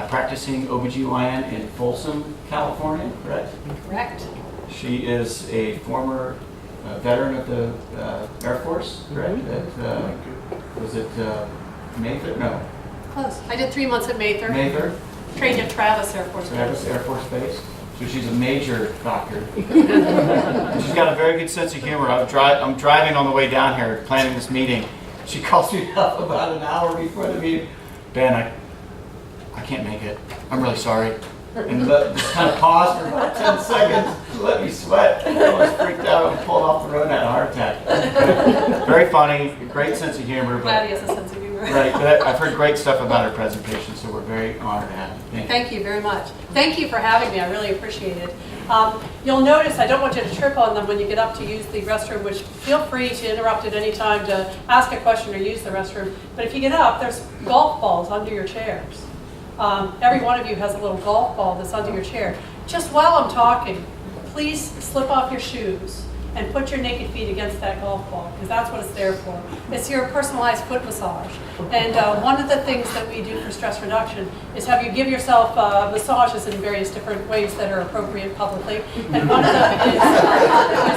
practicing OBGYN in Folsom, California, correct? Correct. She is a former veteran of the Air Force, correct? Was it Mather? No. Close. I did 3 months at Mather. Mather? Trained at Travis Air Force Base. Travis Air Force Base. So she's a major doctor. And she's got a very good sense of humor. I'm driving on the way down here planning this meeting. She calls me up about an hour before the meeting. Ben, I can't make it. I'm really sorry. And just kind of paused for about 10 seconds to let me sweat. I was freaked out. I pulled off the road and had a heart attack. Very funny, great sense of humor. Glad he has a sense of humor. Right, but I've heard great stuff about her presentation, so we're very honored to have you. Thank you very much. Thank you for having me. I really appreciate it. You'll notice I don't want you to trip on them when you get up to use the restroom, which feel free to interrupt at any time to ask a question or use the restroom. But if you get up, there's golf balls under your chairs. Every one of you has a little golf ball that's under your chair. Just while I'm talking, please slip off your shoes and put your naked feet against that golf ball, because that's what it's there for. It's your personalized foot massage. And one of the things that we do for stress reduction is have you give yourself massages in various different ways that are appropriate publicly. And one of them is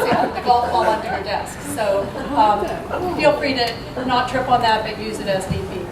using the golf ball under your desk. So feel free to not trip on that, but use it as need be.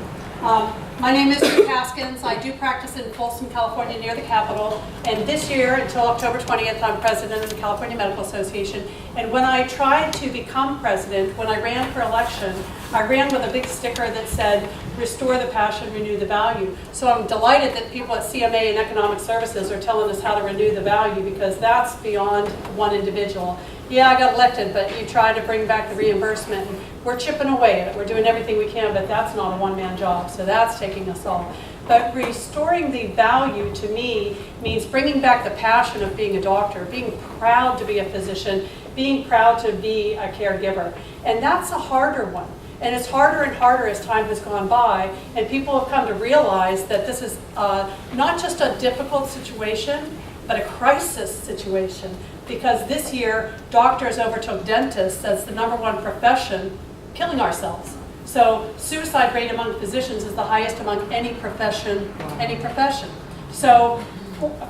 My name is Ruth Haskins. I do practice in Folsom, California, near the Capitol. And this year, until October 20th, I'm president of the California Medical Association. And when I tried to become president, when I ran for election, I ran with a big sticker that said, "Restore the passion, renew the value." So I'm delighted that people at CMA and Economic Services are telling us how to renew the value, because that's beyond one individual. Yeah, I got elected, but you try to bring back the reimbursement. We're chipping away at it. We're doing everything we can, but that's not a one-man job, so that's taking us all. But restoring the value to me means bringing back the passion of being a doctor, being proud to be a physician, being proud to be a caregiver. And that's a harder one. And it's harder and harder as time has gone by, and people have come to realize that this is not just a difficult situation, but a crisis situation. Because this year, doctors overtook dentists as the #1 profession, killing ourselves. So suicide rate among physicians is the highest among any profession, So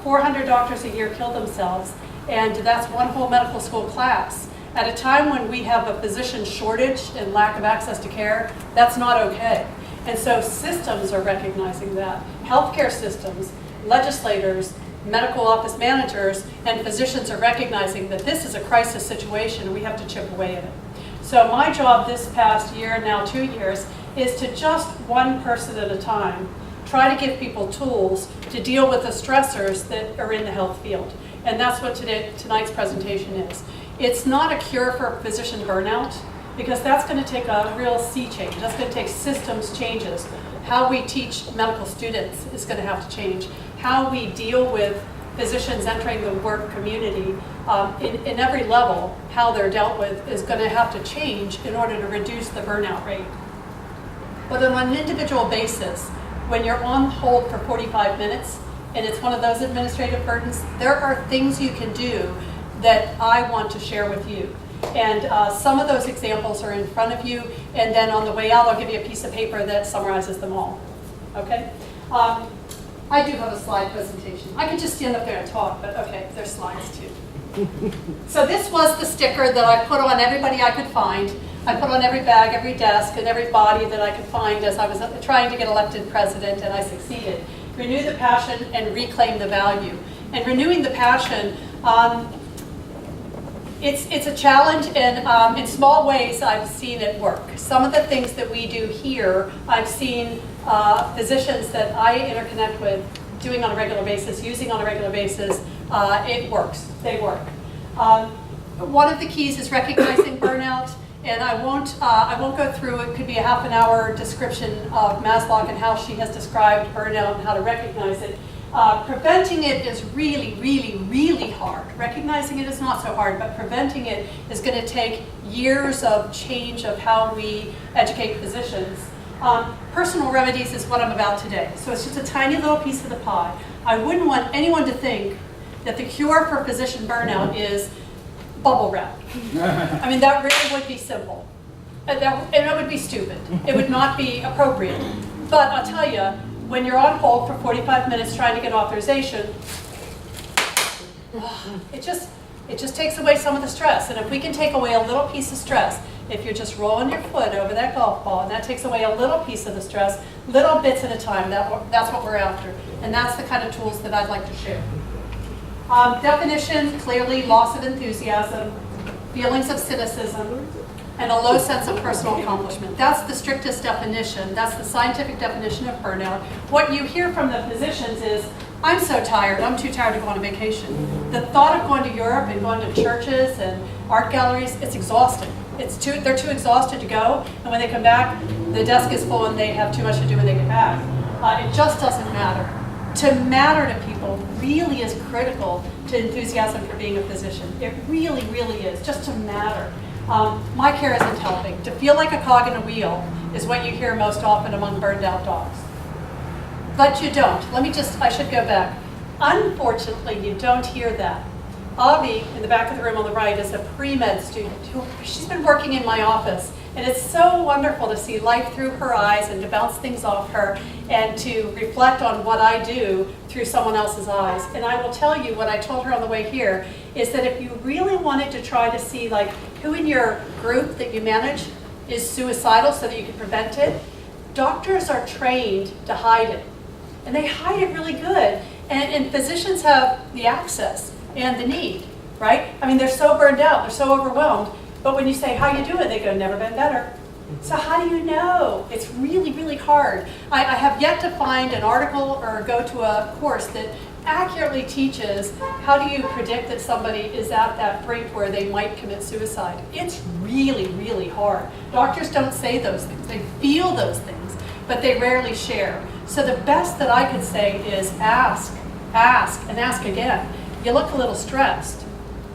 400 doctors a year kill themselves, and that's one whole medical school class. At a time when we have a physician shortage and lack of access to care, that's not okay. And so systems are recognizing that. Healthcare systems, legislators, medical office managers, and physicians are recognizing that this is a crisis situation and we have to chip away at it. So my job this past year, now 2 years, is to just one person at a time try to give people tools to deal with the stressors that are in the health field. And that's what tonight's presentation is. It's not a cure for physician burnout, because that's going to take a real sea change. That's going to take systems changes. How we teach medical students is going to have to change. How we deal with physicians entering the work community in every level, how they're dealt with, is going to have to change in order to reduce the burnout rate. But on an individual basis, when you're on hold for 45 minutes, and it's one of those administrative burdens, there are things you can do that I want to share with you. And some of those examples are in front of you, and then on the way out I'll give you a piece of paper that summarizes them all. Okay? I do have a slide presentation. I could just stand up there and talk, but okay, there's slides too. So this was the sticker that I put on everybody I could find. I put on every bag, every desk, and every body that I could find as I was trying to get elected president, and I succeeded. Renew the passion and reclaim the value. And renewing the passion, it's a challenge, and in small ways I've seen it work. Some of the things that we do here, I've seen physicians that I interconnect with doing on a regular basis, using on a regular basis. It works. They work. One of the keys is recognizing burnout, and I won't go through. It could be a half an hour description of Maslow and how she has described burnout and how to recognize it. Preventing it is really, really, really hard. Recognizing it is not so hard, but preventing it is going to take years of change of how we educate physicians. Personal remedies is what I'm about today. So it's just a tiny little piece of the pie. I wouldn't want anyone to think that the cure for physician burnout is bubble wrap. I mean, that really would be simple. And it would be stupid. It would not be appropriate. But I'll tell you, when you're on hold for 45 minutes trying to get authorization, it just takes away some of the stress. And if we can take away a little piece of stress, if you're just rolling your foot over that golf ball, and that takes away a little piece of the stress, little bits at a time, that's what we're after. And that's the kind of tools that I'd like to share. Definition, clearly loss of enthusiasm, feelings of cynicism, and a low sense of personal accomplishment. That's the strictest definition. That's the scientific definition of burnout. What you hear from the physicians is, I'm so tired, I'm too tired to go on a vacation. The thought of going to Europe and going to churches and art galleries, it's exhausting. They're too exhausted to go, and when they come back, the desk is full and they have too much to do when they get back. It just doesn't matter. To matter to people really is critical to enthusiasm for being a physician. It really, really is, just to matter. My care isn't helping. To feel like a cog in a wheel is what you hear most often among burned out dogs. But you don't. I should go back. Unfortunately, you don't hear that. Avi, in the back of the room on the right, is a pre-med student. She's been working in my office, and it's so wonderful to see life through her eyes and to bounce things off her and to reflect on what I do through someone else's eyes. And I will tell you what I told her on the way here is that if you really wanted to try to see like who in your group that you manage is suicidal so that you can prevent it, doctors are trained to hide it. And they hide it really good. And physicians have the access and the need, right? I mean, they're so burned out, they're so overwhelmed, but when you say, how you doing? They go, never been better. So how do you know? It's really, really hard. I have yet to find an article or go to a course that accurately teaches how do you predict that somebody is at that brink where they might commit suicide. It's really, really hard. Doctors don't say those things. They feel those things, but they rarely share. So the best that I could say is ask, and ask again. You look a little stressed.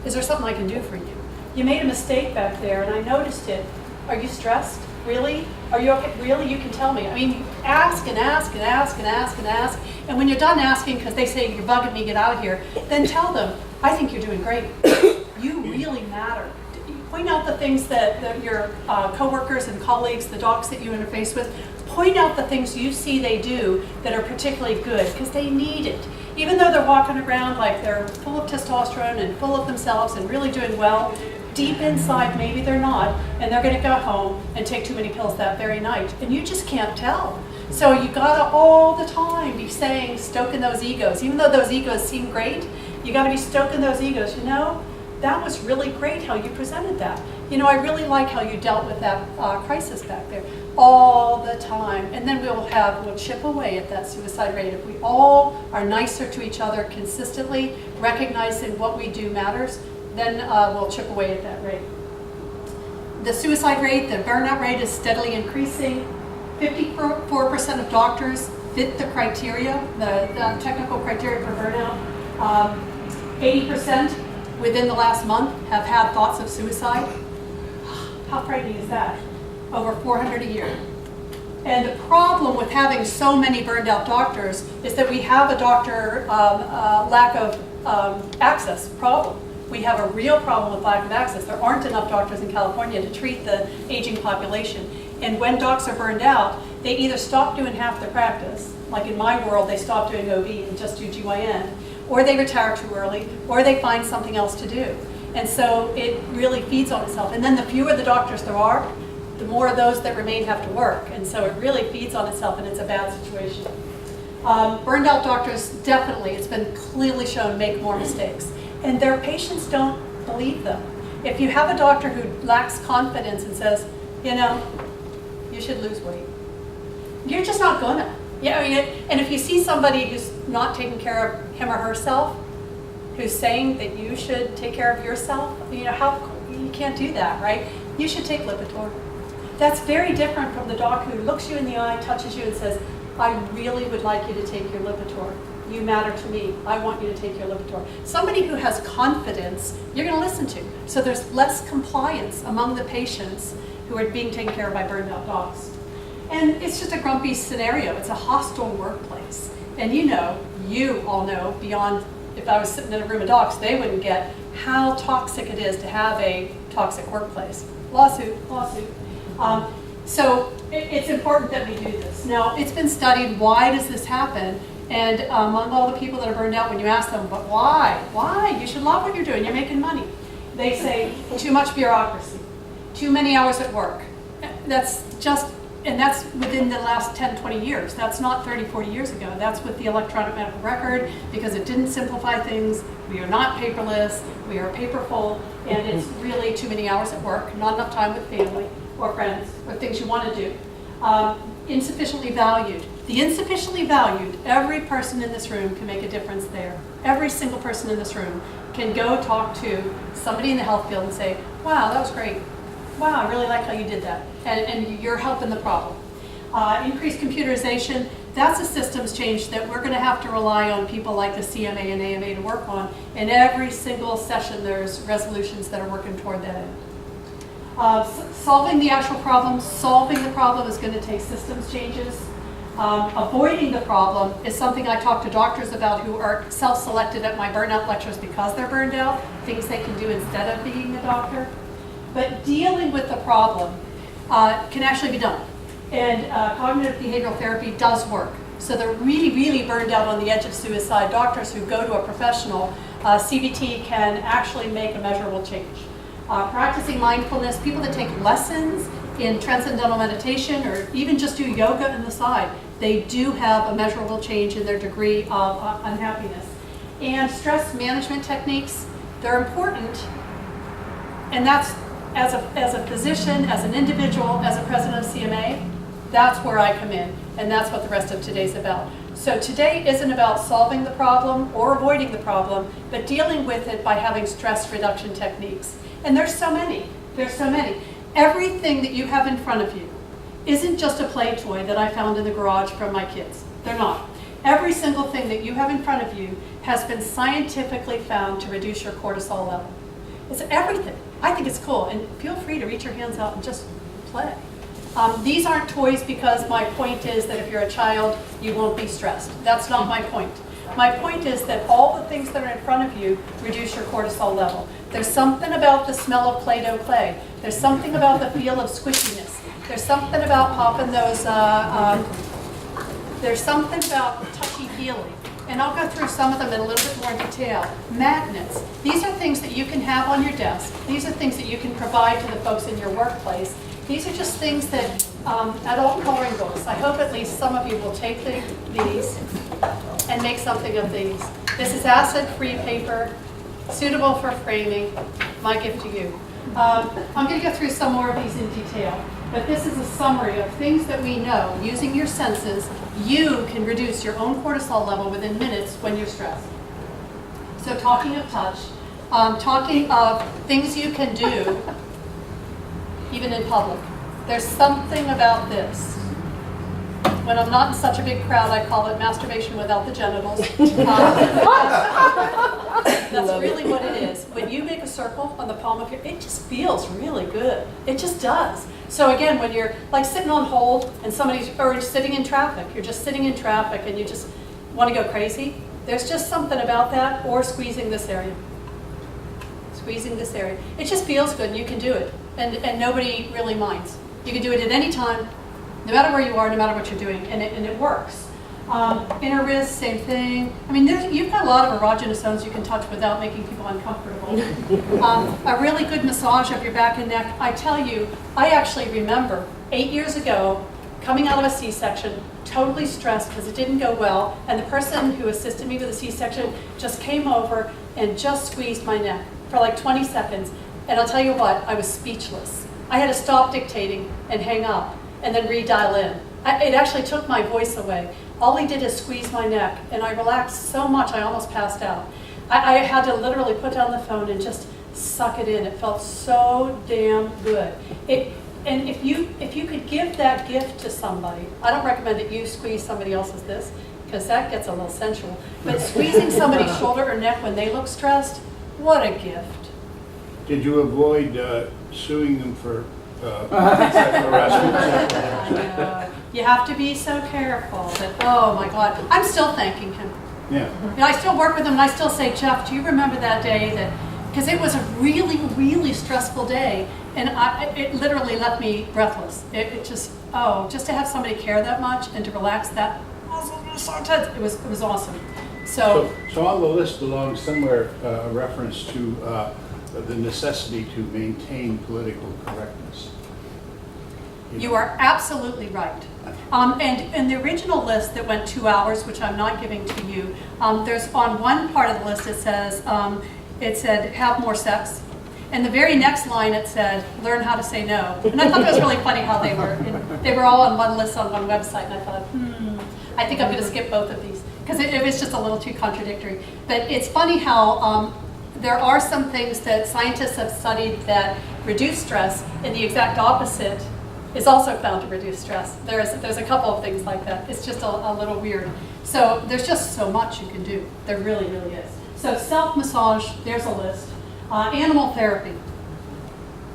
Is there something I can do for you? You made a mistake back there and I noticed it. Are you stressed? Really? Are you okay? Really? You can tell me. I mean, ask and ask and ask and ask and ask. And when you're done asking because they say, you're bugging me, get out of here, then tell them, I think you're doing great. You really matter. Point out the things that your coworkers and colleagues, the docs that you interface with, point out the things you see they do that are particularly good because they need it. Even though they're walking around like they're full of testosterone and full of themselves and really doing well, deep inside maybe they're not, and they're going to go home and take too many pills that very night. And you just can't tell. So you gotta all the time be saying, stoking those egos. Even though those egos seem great, you gotta be stoking those egos. You know, that was really great how you presented that. You know, I really like how you dealt with that crisis back there. All the time. And then we'll chip away at that suicide rate. If we all are nicer to each other consistently, recognizing what we do matters, then we'll chip away at that rate. The suicide rate, the burnout rate is steadily increasing. 54% of doctors fit the criteria, the technical criteria for burnout. 80% within the last month have had thoughts of suicide. How frightening is that? Over 400 a year. And the problem with having so many burned out doctors is that we have a doctor lack of access problem. We have a real problem with lack of access. There aren't enough doctors in California to treat the aging population. And when docs are burned out, they either stop doing half their practice, like in my world, they stop doing OB and just do GYN, or they retire too early, or they find something else to do. And so it really feeds on itself. And then the fewer the doctors there are, the more of those that remain have to work. And so it really feeds on itself, and it's a bad situation. Burned out doctors definitely, it's been clearly shown, make more mistakes. And their patients don't believe them. If you have a doctor who lacks confidence and says, you know, you should lose weight, you're just not gonna. Yeah, I mean, and if you see somebody who's not taking care of him or herself, who's saying that you should take care of yourself, you know, you can't do that, right? You should take Lipitor. That's very different from the doc who looks you in the eye, touches you, and says, I really would like you to take your Lipitor. You matter to me. I want you to take your Lipitor. Somebody who has confidence, you're going to listen to. So there's less compliance among the patients who are being taken care of by burned out docs. And it's just a grumpy scenario. It's a hostile workplace. And you all know, beyond if I was sitting in a room of docs, they wouldn't get how toxic it is to have a toxic workplace. Lawsuit. So it's important that we do this. Now, it's been studied, why does this happen? And among all the people that are burned out, when you ask them, but why? Why? You should love what you're doing, you're making money. They say, too much bureaucracy, too many hours at work. And that's within the last 10, 20 years. That's not 30, 40 years ago. That's with the electronic medical record, because it didn't simplify things. We are not paperless, we are paperful, and it's really too many hours at work, not enough time with family or friends or things you want to do. Insufficiently valued. The insufficiently valued, every person in this room can make a difference there. Every single person in this room can go talk to somebody in the health field and say, wow, that was great. Wow, I really like how you did that. And you're helping the problem. Increased computerization, that's a systems change that we're going to have to rely on people like the CMA and AMA to work on. In every single session, there's resolutions that are working toward that end. Solving the actual problem, solving the problem is going to take systems changes. Avoiding the problem is something I talk to doctors about who are self-selected at my burnout lectures because they're burned out, things they can do instead of being a doctor. But dealing with the problem can actually be done. And cognitive behavioral therapy does work. So the really, really burned out on the edge of suicide doctors who go to a professional, CBT can actually make a measurable change. Practicing mindfulness, people that take lessons in transcendental meditation or even just do yoga on the side, they do have a measurable change in their degree of unhappiness. And stress management techniques, they're important. And that's, as a physician, as an individual, as a president of CMA, that's where I come in. And that's what the rest of today's about. So today isn't about solving the problem or avoiding the problem, but dealing with it by having stress reduction techniques. And there's so many. There's so many. Everything that you have in front of you isn't just a play toy that I found in the garage from my kids. They're not. Every single thing that you have in front of you has been scientifically found to reduce your cortisol level. It's everything. I think it's cool. And feel free to reach your hands out and just play. These aren't toys because my point is that if you're a child, you won't be stressed. That's not my point. My point is that all the things that are in front of you reduce your cortisol level. There's something about the smell of Play-Doh clay. There's something about the feel of squishiness. There's something about popping those, there's something about touchy-feely. And I'll go through some of them in a little bit more detail. Magnets. These are things that you can have on your desk. These are things that you can provide to the folks in your workplace. These are just things that adult coloring books. I hope at least some of you will take these and make something of these. This is acid-free paper, suitable for framing. My gift to you. I'm going to go through some more of these in detail, but this is a summary of things that we know. Using your senses, you can reduce your own cortisol level within minutes when you're stressed. So talking of touch, talking of things you can do even in public. There's something about this. When I'm not in such a big crowd, I call it masturbation without the genitals. That's really what it is. When you make a circle on the palm of your, it just feels really good. It just does. So again, when you're like sitting on hold and or sitting in traffic, you're just sitting in traffic and you just want to go crazy, there's just something about that, or squeezing this area. Squeezing this area. It just feels good and you can do it. And nobody really minds. You can do it at any time, no matter where you are, no matter what you're doing, and it works. Inner wrist, same thing. I mean, you've got a lot of erogenous zones you can touch without making people uncomfortable. A really good massage of your back and neck. I tell you, I actually remember 8 years ago, coming out of a C-section, totally stressed because it didn't go well, and the person who assisted me with the C-section just came over and just squeezed my neck for like 20 seconds. And I'll tell you what, I was speechless. I had to stop dictating and hang up and then redial in. It actually took my voice away. All he did is squeeze my neck, and I relaxed so much I almost passed out. I had to literally put down the phone and just suck it in. It felt so damn good. And if you could give that gift to somebody, I don't recommend that you squeeze somebody else's this, because that gets a little sensual. But squeezing somebody's shoulder or neck when they look stressed, what a gift. Did you avoid suing them for sexual harassment? I know. You have to be so careful that, oh my God, I'm still thanking him. Yeah. You know, I still work with him and I still say, Jeff, do you remember that day that because it was a really, really stressful day, and it literally left me breathless. It just, just to have somebody care that much and to relax that muscle so intense, it was awesome. So on the list belongs somewhere a reference to the necessity to maintain political correctness. you are absolutely right. And in the original list that went 2 hours, which I'm not giving to you, there's on one part of the list it said have more sex. And the very next line it said learn how to say no. And I thought it was really funny how they were all on one list on one website, and I thought, I think I'm going to skip both of these because it was just a little too contradictory. But it's funny how there are some things that scientists have studied that reduce stress, and the exact opposite is also found to reduce stress. There's a couple of things like that. It's just a little weird. So there's just so much you can do. There really, really is. So self-massage, there's a list. Animal therapy.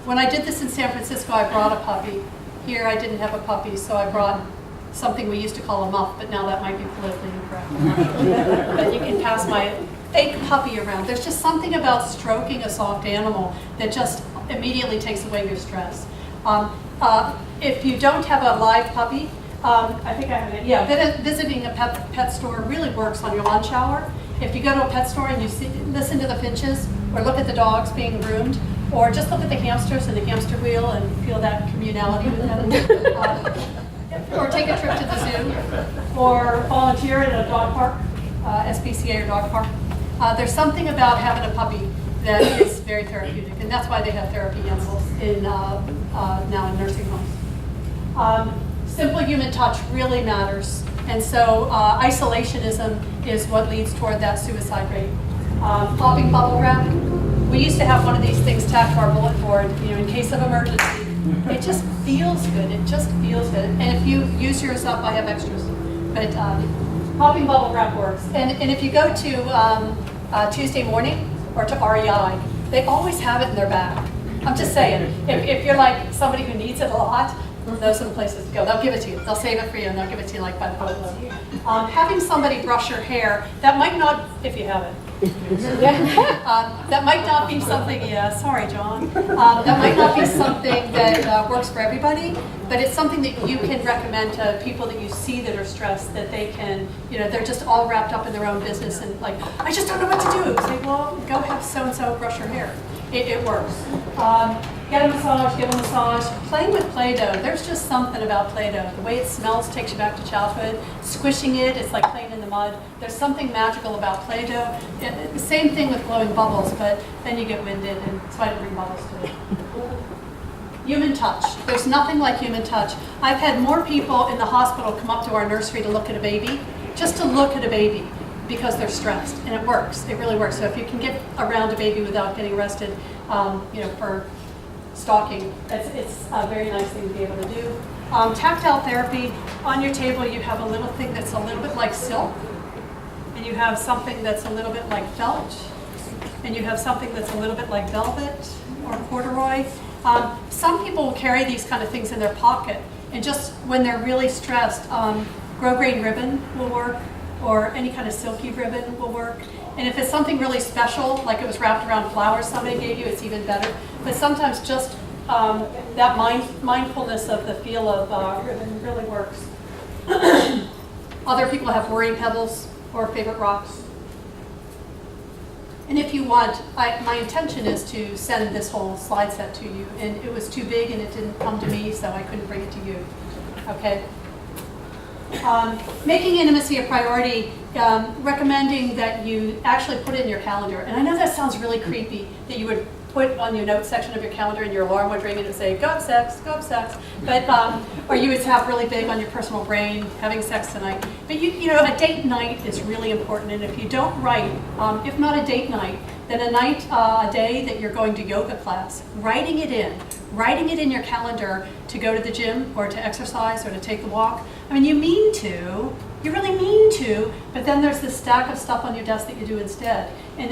When I did this in San Francisco, I brought a puppy. Here I didn't have a puppy, so I brought something we used to call a muff, but now that might be politically incorrect. But you can pass my fake puppy around. There's just something about stroking a soft animal that just immediately takes away your stress. If you don't have a live puppy, I think I have it. Yeah, visiting a pet store really works on your lunch hour. If you go to a pet store and you listen to the finches, or look at the dogs being groomed, or just look at the hamsters in the hamster wheel and feel that communality with them, or take a trip to the zoo, or volunteer at a dog park, SPCA or dog park. There's something about having a puppy that is very therapeutic, and that's why they have therapy animals now in nursing homes. Simple human touch really matters, and so isolationism is what leads toward that suicide rate. Popping bubble wrap. We used to have one of these things tacked to our bullet board, in case of emergency. It just feels good. It just feels good. And if you use yours up, I have extras. But popping bubble wrap works. And if you go to Tuesday morning or to REI, they always have it in their bag. I'm just saying, if you're like somebody who needs it a lot, those are the places to go. They'll give it to you. They'll save it for you, and they'll give it to you like by the boatload. Having somebody brush your hair, that might not, if you have it. That might not be something, sorry John, that might not be something that works for everybody, but it's something that you can recommend to people that you see that are stressed, that they can, they're just all wrapped up in their own business and like, I just don't know what to do. Say, well, go have so-and-so brush your hair. It works. Get a massage, give a massage. Playing with Play-Doh, there's just something about Play-Doh. The way it smells takes you back to childhood. Squishing it, it's like playing in the mud. There's something magical about Play-Doh. The same thing with blowing bubbles, but then you get winded, and so I didn't bring bubbles today. Human touch. There's nothing like human touch. I've had more people in the hospital come up to our nursery to look at a baby, just to look at a baby, because they're stressed, and it works. It really works. So if you can get around a baby without getting arrested, for stalking, it's a very nice thing to be able to do. Tactile therapy. On your table, you have a little thing that's a little bit like silk, and you have something that's a little bit like felt, and you have something that's a little bit like velvet or corduroy. Some people will carry these kind of things in their pocket, and just when they're really stressed, grosgrain ribbon will work, or any kind of silky ribbon will work. And if it's something really special, like it was wrapped around flowers somebody gave you, it's even better. But sometimes just that mindfulness of the feel of ribbon really works. Other people have worry pebbles or favorite rocks. And if you want, my intention is to send this whole slide set to you. And it was too big and it didn't come to me, so I couldn't bring it to you. Okay? Making intimacy a priority, recommending that you actually put it in your calendar. And I know that sounds really creepy, that you would put on your notes section of your calendar and your alarm would ring and it would say, go have sex, go have sex. But, or you would have really big on your personal brain, having sex tonight. But a date night is really important. And if you don't write, if not a date night, then a day that you're going to yoga class, writing it in your calendar to go to the gym or to exercise or to take a walk. I mean, you really mean to, but then there's this stack of stuff on your desk that you do instead. And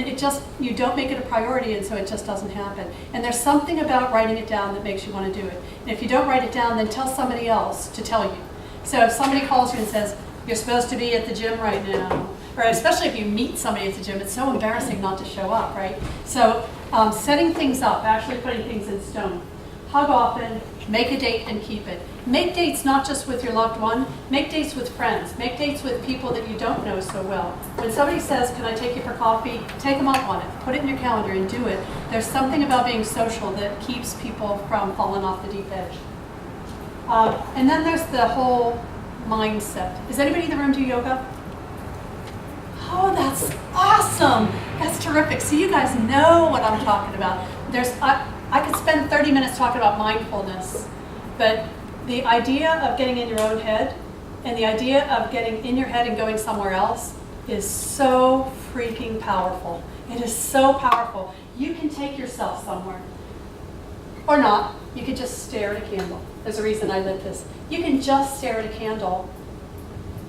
you don't make it a priority, and so it just doesn't happen. And there's something about writing it down that makes you want to do it. And if you don't write it down, then tell somebody else to tell you. So if somebody calls you and says, you're supposed to be at the gym right now, or especially if you meet somebody at the gym, it's so embarrassing not to show up, right? So setting things up, actually putting things in stone. Hug often, make a date and keep it. Make dates not just with your loved one, make dates with friends, make dates with people that you don't know so well. When somebody says, can I take you for coffee, take them up on it, put it in your calendar and do it. There's something about being social that keeps people from falling off the deep edge. And then there's the whole mindset. Does anybody in the room do yoga? Oh, that's awesome. That's terrific. So you guys know what I'm talking about. I could spend 30 minutes talking about mindfulness, but the idea of getting in your own head and the idea of getting in your head and going somewhere else is so freaking powerful. It is so powerful. You can take yourself somewhere. Or not. You could just stare at a candle. There's a reason I lit this. You can just stare at a candle.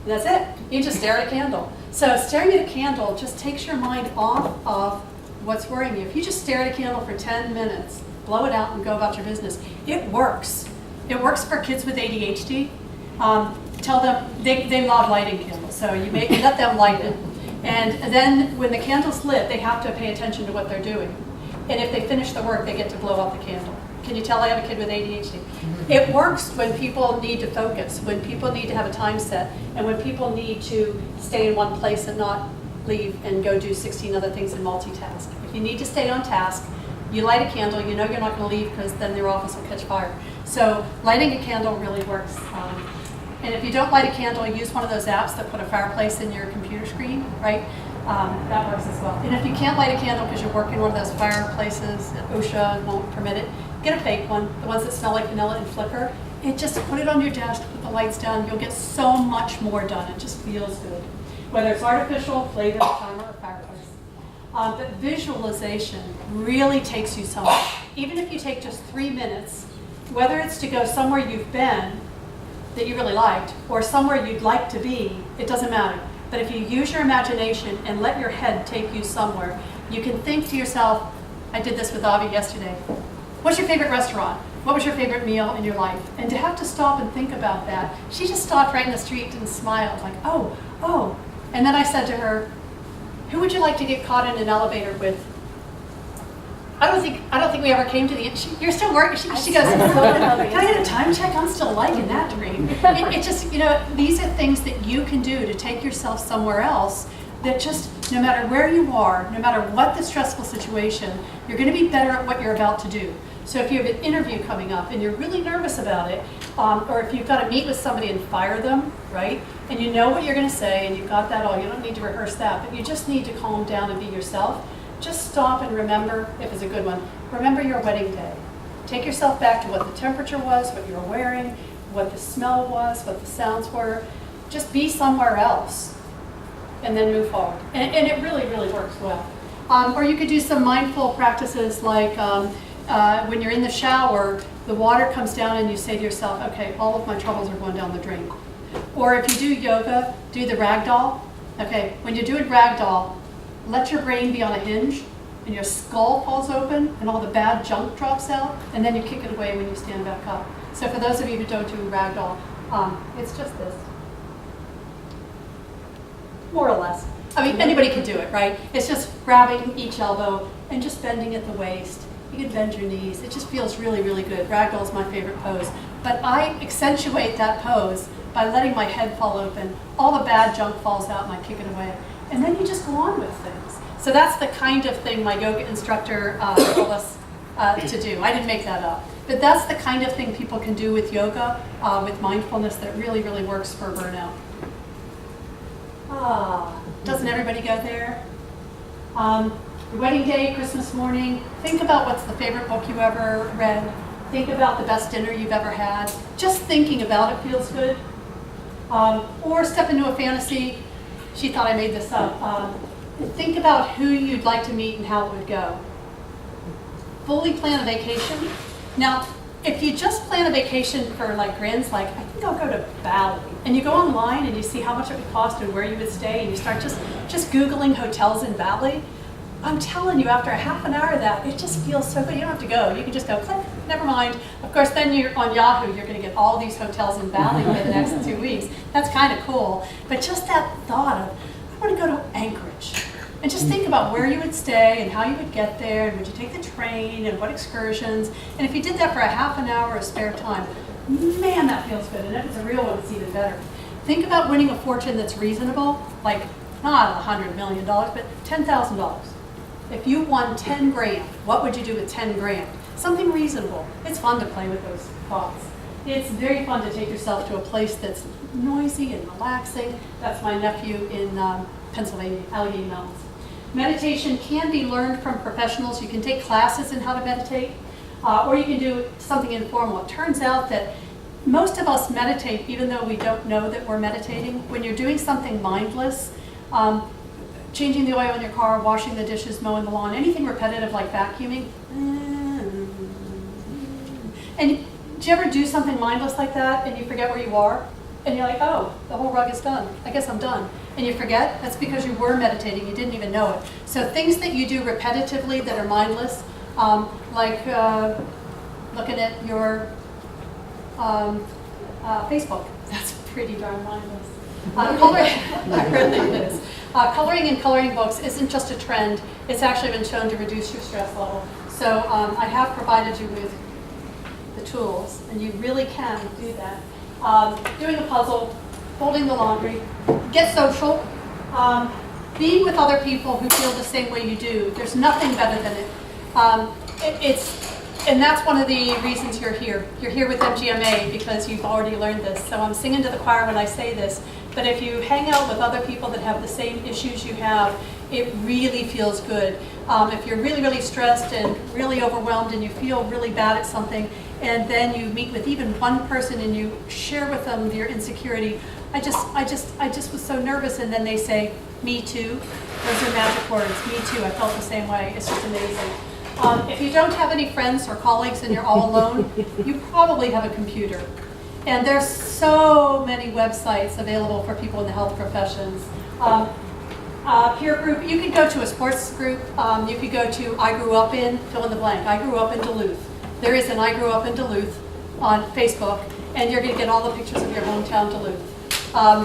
And that's it. You just stare at a candle. So staring at a candle just takes your mind off of what's worrying you. If you just stare at a candle for 10 minutes, blow it out and go about your business, it works. It works for kids with ADHD. Tell them, they love lighting candles, so you let them light it. And then when the candle's lit, they have to pay attention to what they're doing. And if they finish the work, they get to blow out the candle. Can you tell I have a kid with ADHD? It works when people need to focus, when people need to have a time set, and when people need to stay in one place and not leave and go do 16 other things and multitask. If you need to stay on task, you light a candle, you know you're not going to leave because then your office will catch fire. So lighting a candle really works. And if you don't light a candle, use one of those apps that put a fireplace in your computer screen, right? That works as well. And if you can't light a candle because you're working one of those fireplaces, OSHA won't permit it, get a fake one, the ones that smell like vanilla and flicker. And just put it on your desk, put the lights down, you'll get so much more done. It just feels good. Whether it's artificial, flavor, timer, or fireplace. But visualization really takes you somewhere. Even if you take just 3 minutes, whether it's to go somewhere you've been that you really liked, or somewhere you'd like to be, it doesn't matter. But if you use your imagination and let your head take you somewhere, you can think to yourself, I did this with Avi yesterday, what's your favorite restaurant? What was your favorite meal in your life? And to have to stop and think about that, she just stopped right in the street and smiled, like, oh. And then I said to her, who would you like to get caught in an elevator with? I don't think we ever came to the end. You're still working. She goes, can I get a time check? I'm still liking that dream. It just, these are things that you can do to take yourself somewhere else that just, no matter where you are, no matter what the stressful situation, you're going to be better at what you're about to do. So if you have an interview coming up and you're really nervous about it, or if you've got to meet with somebody and fire them, right? And you know what you're going to say and you've got that all, you don't need to rehearse that, but you just need to calm down and be yourself. Just stop and remember, if it's a good one, remember your wedding day. Take yourself back to what the temperature was, what you were wearing, what the smell was, what the sounds were. Just be somewhere else and then move forward. And it really, really works well. Or you could do some mindful practices like when you're in the shower, the water comes down and you say to yourself, okay, all of my troubles are going down the drain. Or if you do yoga, do the ragdoll. Okay, when you're doing ragdoll, let your brain be on a hinge and your skull falls open and all the bad junk drops out, and then you kick it away when you stand back up. So for those of you who don't do ragdoll, it's just this. More or less. I mean, anybody can do it, right? It's just grabbing each elbow and just bending at the waist. You can bend your knees. It just feels really, really good. Ragdoll is my favorite pose. But I accentuate that pose by letting my head fall open. All the bad junk falls out and I kick it away. And then you just go on with things. So that's the kind of thing my yoga instructor told us to do. I didn't make that up. But that's the kind of thing people can do with yoga, with mindfulness, that really, really works for burnout. Doesn't everybody go there? Your wedding day, Christmas morning, think about what's the favorite book you ever read. Think about the best dinner you've ever had. Just thinking about it feels good. Or step into a fantasy. She thought I made this up. Think about who you'd like to meet and how it would go. Fully plan a vacation. Now, if you just plan a vacation for like grins, like I think I'll go to Bali, and you go online and you see how much it would cost and where you would stay, and you start just Googling hotels in Bali, I'm telling you, after a half an hour of that, it just feels so good. You don't have to go. You can just go, click, never mind. Of course, then you're on Yahoo, you're going to get all these hotels in Bali for the next 2 weeks. That's kind of cool. But just that thought of, I want to go to Anchorage. And just think about where you would stay and how you would get there, and would you take the train and what excursions. And if you did that for a half an hour of spare time, man, that feels good. And if it's a real one, it's even better. Think about winning a fortune that's reasonable, like not $100 million, but $10,000. If you won 10 grand, what would you do with 10 grand? Something reasonable. It's fun to play with those thoughts. It's very fun to take yourself to a place that's noisy and relaxing. That's my nephew in Pennsylvania, Allegheny Mountains. Meditation can be learned from professionals. You can take classes in how to meditate, or you can do something informal. It turns out that most of us meditate even though we don't know that we're meditating. When you're doing something mindless, changing the oil in your car, washing the dishes, mowing the lawn, anything repetitive like vacuuming. And do you ever do something mindless like that and you forget where you are? And you're like, oh, the whole rug is done. I guess I'm done. And you forget? That's because you were meditating. You didn't even know it. So things that you do repetitively that are mindless, like looking at your Facebook. That's pretty darn mindless. Coloring in coloring books isn't just a trend. It's actually been shown to reduce your stress level. So I have provided you with the tools, and you really can do that. Doing a puzzle, folding the laundry, get social, being with other people who feel the same way you do. There's nothing better than it. And that's one of the reasons you're here. You're here with MGMA because you've already learned this. So I'm singing to the choir when I say this, but if you hang out with other people that have the same issues you have, it really feels good. If you're really, really stressed and really overwhelmed and you feel really bad at something, and then you meet with even one person and you share with them your insecurity, I just was so nervous, and then they say, me too. Those are magic words, me too. I felt the same way. It's just amazing. If you don't have any friends or colleagues and you're all alone, you probably have a computer. And there's so many websites available for people in the health professions. Peer group, you could go to a sports group. You could go to I grew up in, fill in the blank. I grew up in Duluth. There is an I grew up in Duluth on Facebook, and you're going to get all the pictures of your hometown Duluth.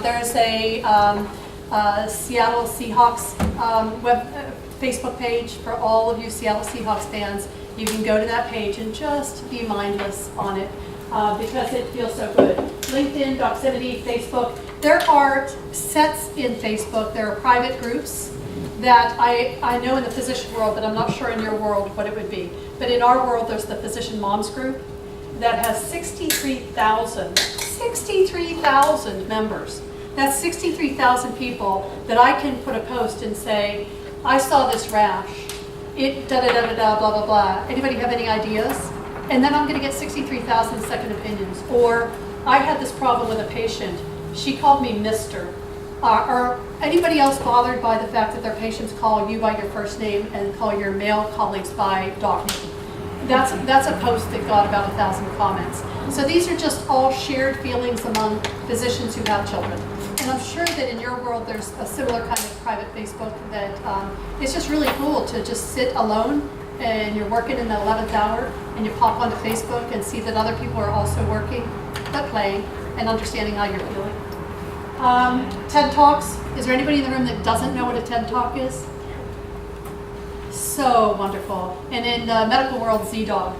There's a Seattle Seahawks Facebook page for all of you Seattle Seahawks fans. You can go to that page and just be mindless on it because it feels so good. LinkedIn, Doximity, Facebook. There are sets in Facebook. There are private groups that I know in the physician world, but I'm not sure in your world what it would be. But in our world, there's the Physician Moms Group that has 63,000 members. That's 63,000 people that I can put a post and say, I saw this rash, it da-da-da-da-da, blah, blah, blah. Anybody have any ideas? And then I'm going to get 63,000 second opinions. Or I had this problem with a patient. She called me Mr. Or anybody else bothered by the fact that their patients call you by your first name and call your male colleagues by dog name? That's a post that got about 1,000 comments. So these are just all shared feelings among physicians who have children. And I'm sure that in your world there's a similar kind of private Facebook that it's just really cool to just sit alone and you're working in the 11th hour and you pop onto Facebook and see that other people are also working, but playing and understanding how you're feeling. TED Talks. Is there anybody in the room that doesn't know what a TED Talk is? So wonderful. And in the medical world, ZDogg.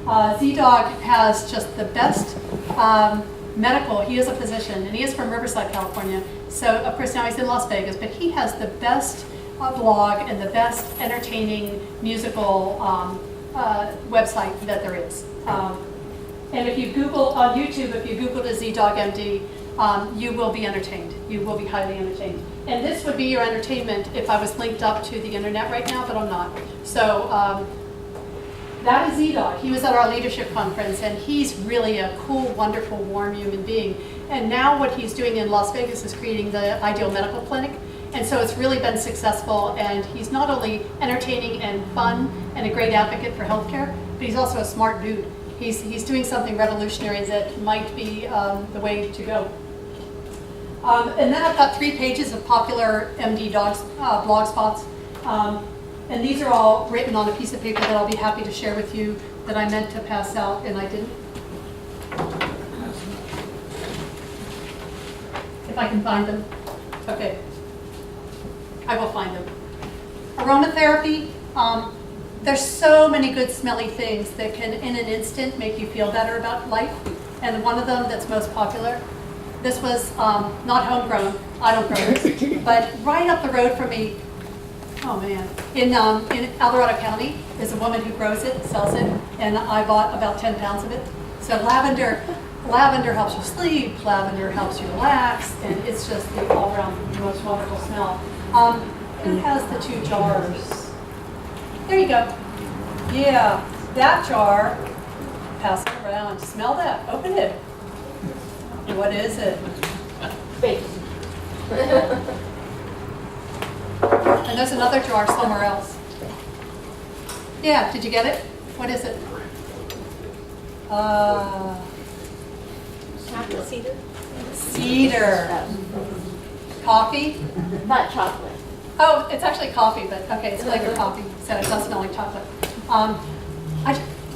ZDogg has just the best medical, he is a physician, and he is from Riverside, California. So, of course, now he's in Las Vegas, but he has the best blog and the best entertaining musical website that there is. And if you Google, on YouTube, if you Google the ZDogg MD, you will be entertained. You will be highly entertained. And this would be your entertainment if I was linked up to the internet right now, but I'm not. So, that is ZDogg. He was at our leadership conference, and he's really a cool, wonderful, warm human being. And now what he's doing in Las Vegas is creating the Ideal Medical Clinic. And so it's really been successful, and he's not only entertaining and fun and a great advocate for healthcare, but he's also a smart dude. He's doing something revolutionary that might be the way to go. And then I've got 3 pages of popular MD dogs blog spots. And these are all written on a piece of paper that I'll be happy to share with you that I meant to pass out and I didn't. If I can find them. Okay. I will find them. Aromatherapy, there's so many good smelly things that can, in an instant, make you feel better about life. And one of them that's most popular, this was not homegrown, I don't grow this, but right up the road from me, oh man, in Alameda County, there's a woman who grows it, sells it, and I bought about 10 pounds of it. So lavender helps you sleep, lavender helps you relax, and it's just the all-around most wonderful smell. Who has the 2 jars? There you go. Yeah, that jar, pass it around, smell that, open it. What is it? Bacon. And there's another jar somewhere else. Yeah, did you get it? What is it? Chocolate cedar? Cedar. Coffee? Not chocolate. Oh, it's actually coffee, but okay, it's flavored coffee, so it does smell like chocolate.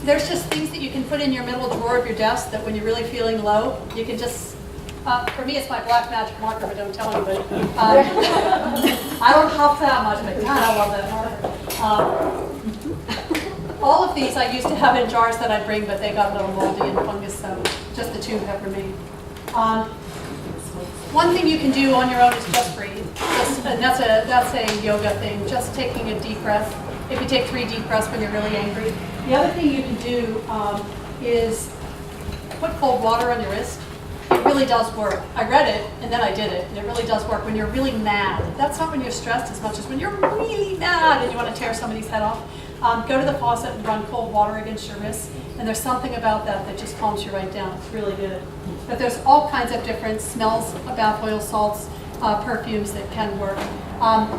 There's just things that you can put in your middle drawer of your desk that when you're really feeling low, you can just, for me it's my black magic marker, but don't tell anybody. I don't huff that much, but God, I love that marker. All of these I used to have in jars that I'd bring, but they got a little moldy and fungus, so just the 2 have remained. One thing you can do on your own is just breathe. And that's a yoga thing, just taking a deep breath. If you take 3 deep breaths when you're really angry. The other thing you can do is put cold water on your wrist. It really does work. I read it and then I did it, and it really does work when you're really mad. That's not when you're stressed as much as when you're really mad and you want to tear somebody's head off. Go to the faucet and run cold water against your wrist, and there's something about that that just calms you right down. It's really good. But there's all kinds of different smells, bath oil, salts, perfumes that can work.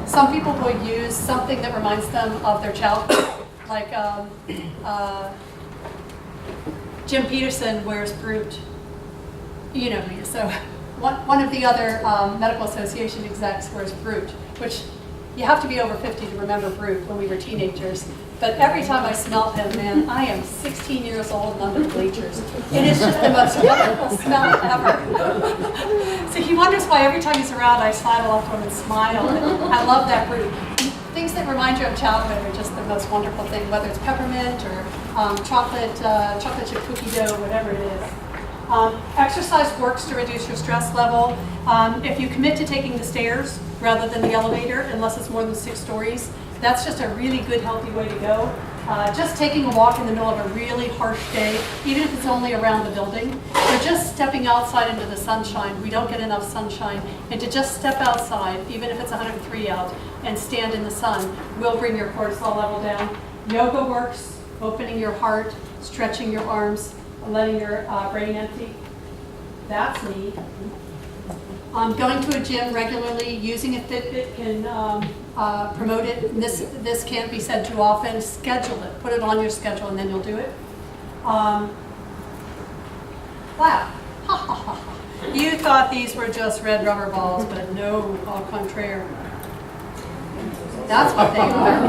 Some people will use something that reminds them of their childhood, like Jim Peterson wears Brute. You know who he is. So one of the other medical association execs wears Brute, which you have to be over 50 to remember Brute when we were teenagers. But every time I smell him, man, I am 16 years old and under the bleachers. It is just the most wonderful smell ever. So he wonders why every time he's around, I sidle up to him and smile. And I love that Brute. Things that remind you of childhood are just the most wonderful thing, whether it's peppermint or chocolate chip cookie dough, whatever it is. Exercise works to reduce your stress level. If you commit to taking the stairs rather than the elevator, unless it's more than 6 stories, that's just a really good, healthy way to go. Just taking a walk in the middle of a really harsh day, even if it's only around the building, or just stepping outside into the sunshine. We don't get enough sunshine. And to just step outside, even if it's 103 out, and stand in the sun, will bring your cortisol level down. Yoga works, opening your heart, stretching your arms, letting your brain empty. That's me. Going to a gym regularly, using a Fitbit can promote it. And this can't be said too often. Schedule it. Put it on your schedule and then you'll do it. Laugh. You thought these were just red rubber balls, but no, au contraire. That's what they are.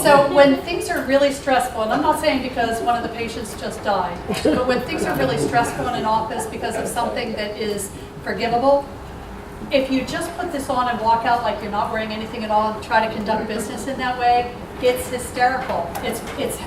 So when things are really stressful, and I'm not saying because one of the patients just died, but when things are really stressful in an office because of something that is forgivable, if you just put this on and walk out like you're not wearing anything at all and try to conduct business in that way, it's hysterical. It's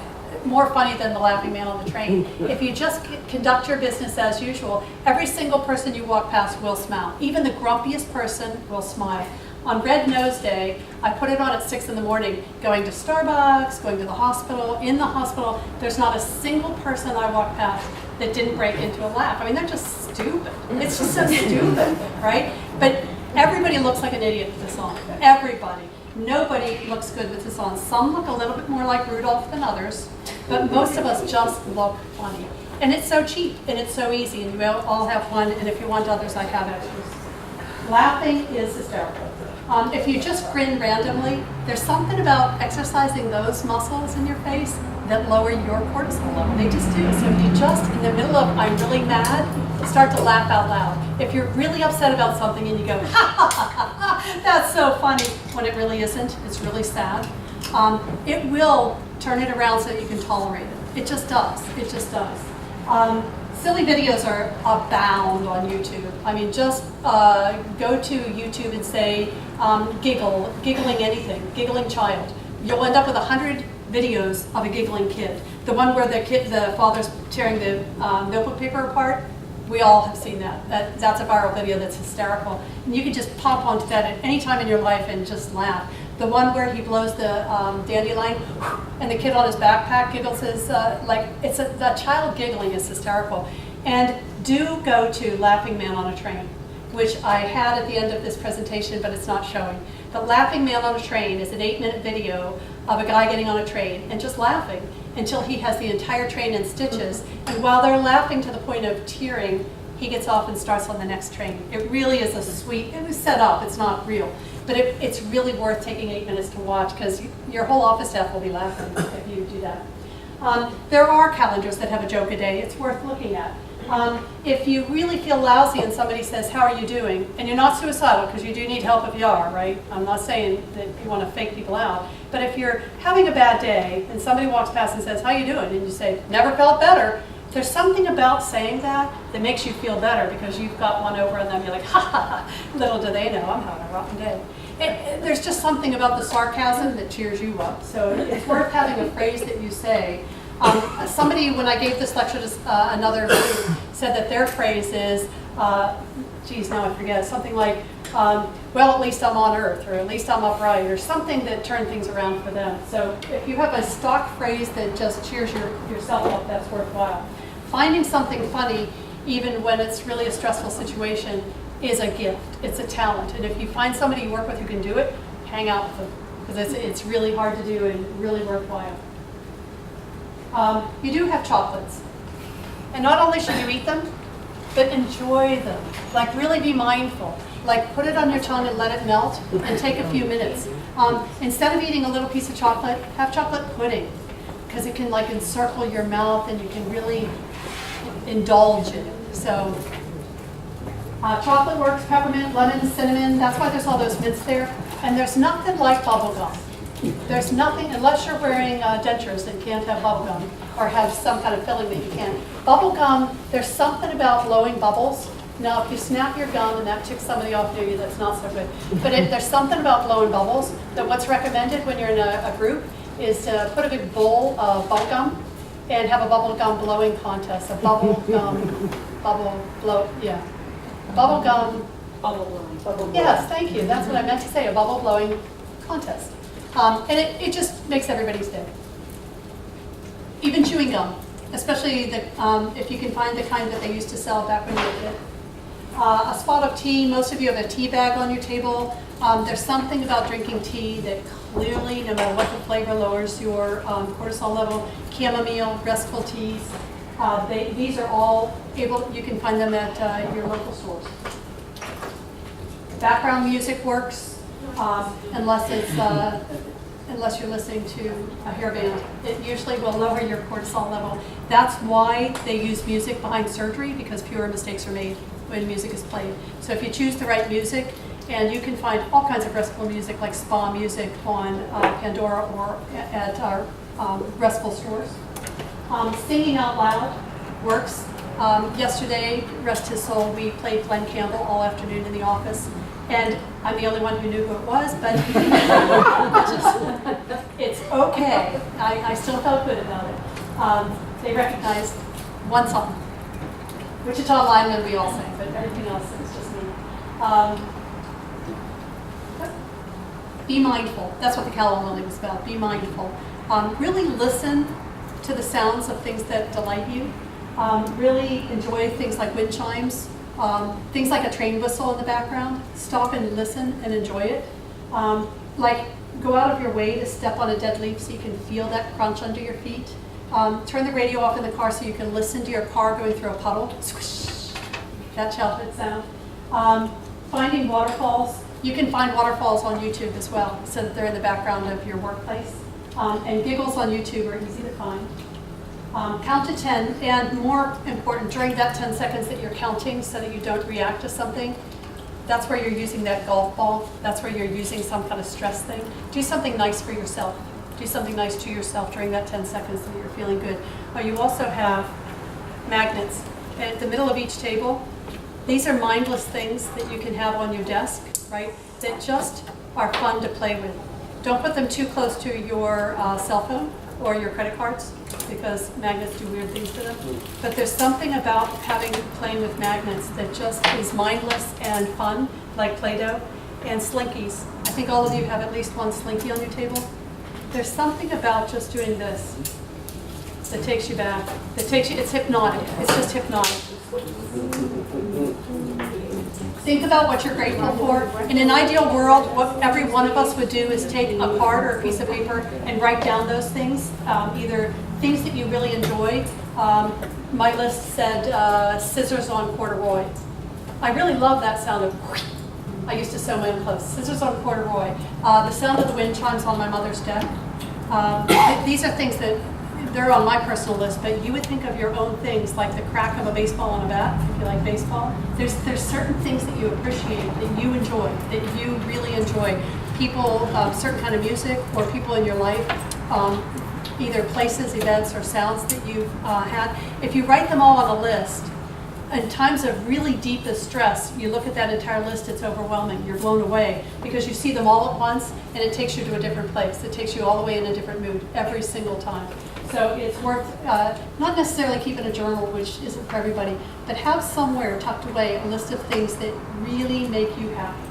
more funny than the laughing man on the train. If you just conduct your business as usual, every single person you walk past will smile. Even the grumpiest person will smile. On Red Nose Day, I put it on at 6 in the morning, going to Starbucks, going to the hospital. In the hospital, there's not a single person I walk past that didn't break into a laugh. I mean, they're just stupid. It's just so stupid, right? But everybody looks like an idiot with this on. Everybody. Nobody looks good with this on. Some look a little bit more like Rudolph than others, but most of us just look funny. And it's so cheap, and it's so easy, and you all have one, and if you want others, I have extras. Laughing is hysterical. If you just grin randomly, there's something about exercising those muscles in your face that lower your cortisol level. They just do. So if you just, in the middle of I'm really mad, start to laugh out loud. If you're really upset about something and you go, ha ha ha ha, ha, that's so funny, when it really isn't, it's really sad, it will turn it around so that you can tolerate it. It just does. It just does. Silly videos are abound on YouTube. I mean, just go to YouTube and say, giggling anything, giggling child. You'll end up with 100 videos of a giggling kid. The one where the father's tearing the notebook paper apart, we all have seen that. That's a viral video that's hysterical. And you can just pop onto that at any time in your life and just laugh. The one where he blows the dandelion and the kid on his backpack giggles is that child giggling is hysterical. And do go to Laughing Man on a Train, which I had at the end of this presentation, but it's not showing. But Laughing Man on a Train is an 8-minute video of a guy getting on a train and just laughing until he has the entire train in stitches. And while they're laughing to the point of tearing, he gets off and starts on the next train. It really is a sweet, it was set up, it's not real. But it's really worth taking 8 minutes to watch because your whole office staff will be laughing if you do that. There are calendars that have a joke a day. It's worth looking at. If you really feel lousy and somebody says, how are you doing? And you're not suicidal because you do need help if you are, right? I'm not saying that you want to fake people out. But if you're having a bad day and somebody walks past and says, how you doing? And you say, never felt better. There's something about saying that makes you feel better because you've got one over on them. You're like, ha ha ha, little do they know I'm having a rotten day. There's just something about the sarcasm that cheers you up. So it's worth having a phrase that you say. Somebody, when I gave this lecture to another group, said that their phrase is, geez, now I forget, something like, well, at least I'm on earth, or at least I'm upright, or something that turned things around for them. So if you have a stock phrase that just cheers yourself up, that's worthwhile. Finding something funny, even when it's really a stressful situation, is a gift. It's a talent. And if you find somebody you work with who can do it, hang out with them, because it's really hard to do and really worthwhile. You do have chocolates. And not only should you eat them, but enjoy them. Like really be mindful. Like put it on your tongue and let it melt and take a few minutes. Instead of eating a little piece of chocolate, have chocolate pudding. Because it can like encircle your mouth and you can really indulge in it. So chocolate works, peppermint, lemon, cinnamon, that's why there's all those mints there. And there's nothing like bubble gum. There's nothing, unless you're wearing dentures and can't have bubble gum or have some kind of filling that you can. Bubble gum, there's something about blowing bubbles. Now, if you snap your gum and that ticks somebody off near you, that's not so good. But there's something about blowing bubbles that what's recommended when you're in a group is to put a big bowl of bubble gum and have a bubble gum blowing contest. A bubble gum, bubble gum. Bubble blowing. Yes, thank you. That's what I meant to say, a bubble blowing contest. And it just makes everybody's day. Even chewing gum, especially if you can find the kind that they used to sell back when you were a kid. A spot of tea, most of you have a tea bag on your table. There's something about drinking tea that clearly, no matter what the flavor, lowers your cortisol level. Chamomile, restful teas. These are all you can find them at your local stores. Background music works. Unless you're listening to a hair band. It usually will lower your cortisol level. That's why they use music behind surgery, because fewer mistakes are made when music is played. So if you choose the right music, and you can find all kinds of restful music like spa music on Pandora or at our restful stores. Singing out loud works. Yesterday, rest his soul, we played Glenn Campbell all afternoon in the office. And I'm the only one who knew who it was, but it's okay. I still felt good about it. They recognized one song. Wichita Lineman we all sang, but everything else is just me. Be mindful. That's what the Calla Lily was about. Be mindful. Really listen to the sounds of things that delight you. Really enjoy things like wind chimes. Things like a train whistle in the background. Stop and listen and enjoy it. Like go out of your way to step on a dead leaf so you can feel that crunch under your feet. Turn the radio off in the car so you can listen to your car going through a puddle. Squish, that childhood sound. Finding waterfalls. You can find waterfalls on YouTube as well, so that they're in the background of your workplace. And giggles on YouTube are easy to find. Count to 10, and more important, during that 10 seconds that you're counting so that you don't react to something, that's where you're using that golf ball. That's where you're using some kind of stress thing. Do something nice for yourself. Do something nice to yourself during that 10 seconds so that you're feeling good. You also have magnets at the middle of each table. These are mindless things that you can have on your desk, right? that just are fun to play with. Don't put them too close to your cell phone or your credit cards, because magnets do weird things to them. But there's something about playing with magnets that just is mindless and fun, like Play-Doh and Slinkies. I think all of you have at least one Slinky on your table. There's something about just doing this that takes you back, it's hypnotic. It's just hypnotic. Think about what you're grateful for. In an ideal world, what every one of us would do is take a card or a piece of paper and write down those things, either things that you really enjoy. My list said scissors on corduroy. I really love that sound of whoosh. I used to sew my own clothes. Scissors on corduroy. The sound of the wind chimes on my mother's deck. These are things that they're on my personal list, but you would think of your own things, like the crack of a baseball on a bat, if you like baseball. There's certain things that you appreciate, that you enjoy, that you really enjoy. People, certain kind of music, or people in your life, either places, events, or sounds that you've had. If you write them all on a list, in times of really deepest stress, you look at that entire list, it's overwhelming. You're blown away because you see them all at once, and it takes you to a different place. It takes you all the way in a different mood every single time. So it's worth not necessarily keeping a journal, which isn't for everybody, but have somewhere tucked away a list of things that really make you happy.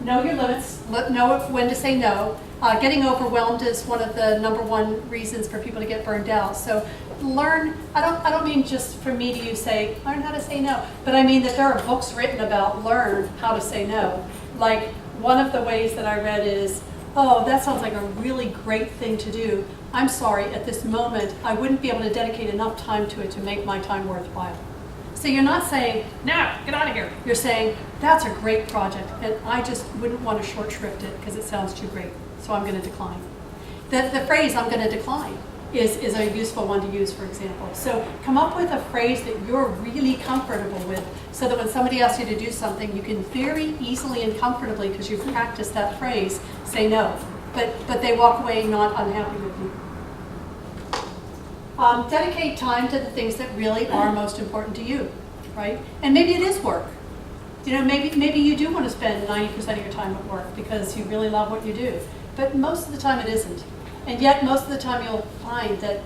Know your limits, know when to say no. Getting overwhelmed is one of the #1 reasons for people to get burned out. So learn, I don't mean just for me to say, learn how to say no, but I mean that there are books written about learn how to say no. Like one of the ways that I read is, oh, that sounds like a really great thing to do. I'm sorry, at this moment, I wouldn't be able to dedicate enough time to it to make my time worthwhile. So you're not saying, no, get out of here. You're saying, that's a great project, and I just wouldn't want to short shrift it because it sounds too great, so I'm going to decline. The phrase, I'm going to decline, is a useful one to use, for example. So come up with a phrase that you're really comfortable with, so that when somebody asks you to do something, you can very easily and comfortably, because you've practiced that phrase, say no. But they walk away not unhappy with you. Dedicate time to the things that really are most important to you, right? And maybe it is work. You know, maybe you do want to spend 90% of your time at work because you really love what you do. But most of the time it isn't. And yet most of the time you'll find that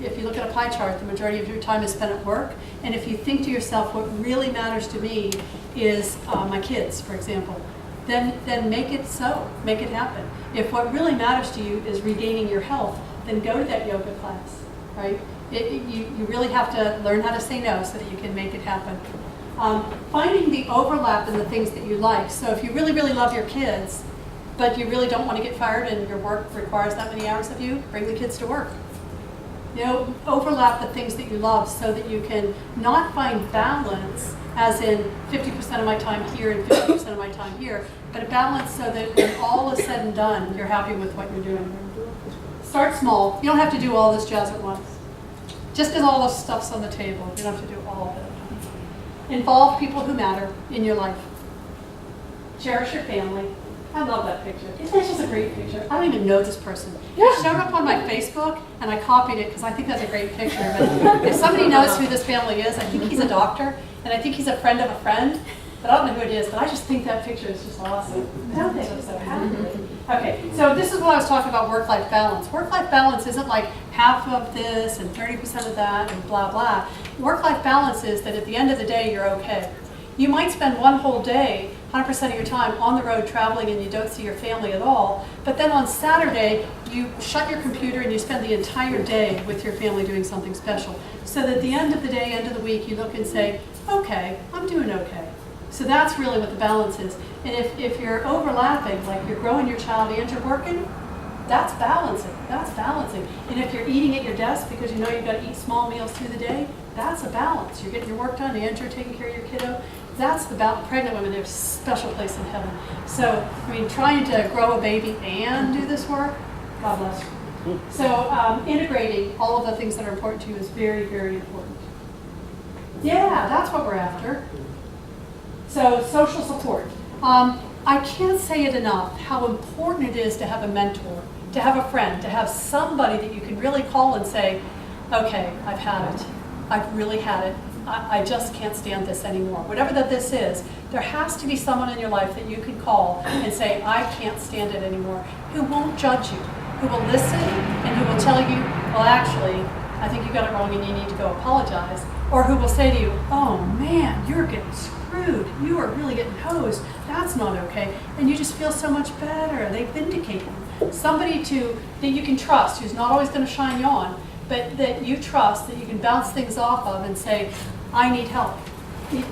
if you look at a pie chart, the majority of your time is spent at work. And if you think to yourself, what really matters to me is my kids, for example, then make it so, make it happen. If what really matters to you is regaining your health, then go to that yoga class, right? You really have to learn how to say no so that you can make it happen. Finding the overlap in the things that you like. So if you really, really love your kids, but you really don't want to get fired and your work requires that many hours of you, bring the kids to work. You know, overlap the things that you love so that you can not find balance, as in 50% of my time here and 50% of my time here, but a balance so that when all is said and done, you're happy with what you're doing. Start small. You don't have to do all this jazz at once. Just because all this stuff's on the table, you don't have to do all of it. Involve people who matter in your life. Cherish your family. I love that picture. Isn't that just a great picture? I don't even know this person. It showed up on my Facebook, and I copied it because I think that's a great picture. But if somebody knows who this family is, I think he's a doctor, and I think he's a friend of a friend. But I don't know who it is, but I just think that picture is just awesome. Don't they look so happy? Okay, so this is what I was talking about, work-life balance. Work-life balance isn't like half of this and 30% of that and blah, blah. Work-life balance is that at the end of the day, you're okay. You might spend one whole day, 100% of your time on the road traveling and you don't see your family at all, but then on Saturday, you shut your computer and you spend the entire day with your family doing something special. So that at the end of the day, end of the week, you look and say, okay, I'm doing okay. So that's really what the balance is. And if you're overlapping, like you're growing your child and you're working, that's balancing. That's balancing. And if you're eating at your desk because you know you've got to eat small meals through the day, that's a balance. You're getting your work done and you're taking care of your kiddo. That's the balance. Pregnant women, there's a special place in heaven. So, I mean, trying to grow a baby and do this work, God bless you. So, integrating all of the things that are important to you is very, very important. Yeah, that's what we're after. So, social support. I can't say it enough how important it is to have a mentor, to have a friend, to have somebody that you can really call and say, okay, I've had it. I've really had it. I just can't stand this anymore. Whatever that this is, there has to be someone in your life that you can call and say, I can't stand it anymore, who won't judge you, who will listen and who will tell you, well, actually, I think you got it wrong and you need to go apologize. Or who will say to you, oh man, you're getting screwed. You are really getting hosed. That's not okay. And you just feel so much better. They vindicate you. Somebody that you can trust, who's not always going to shine you on, but that you trust, that you can bounce things off of and say, I need help.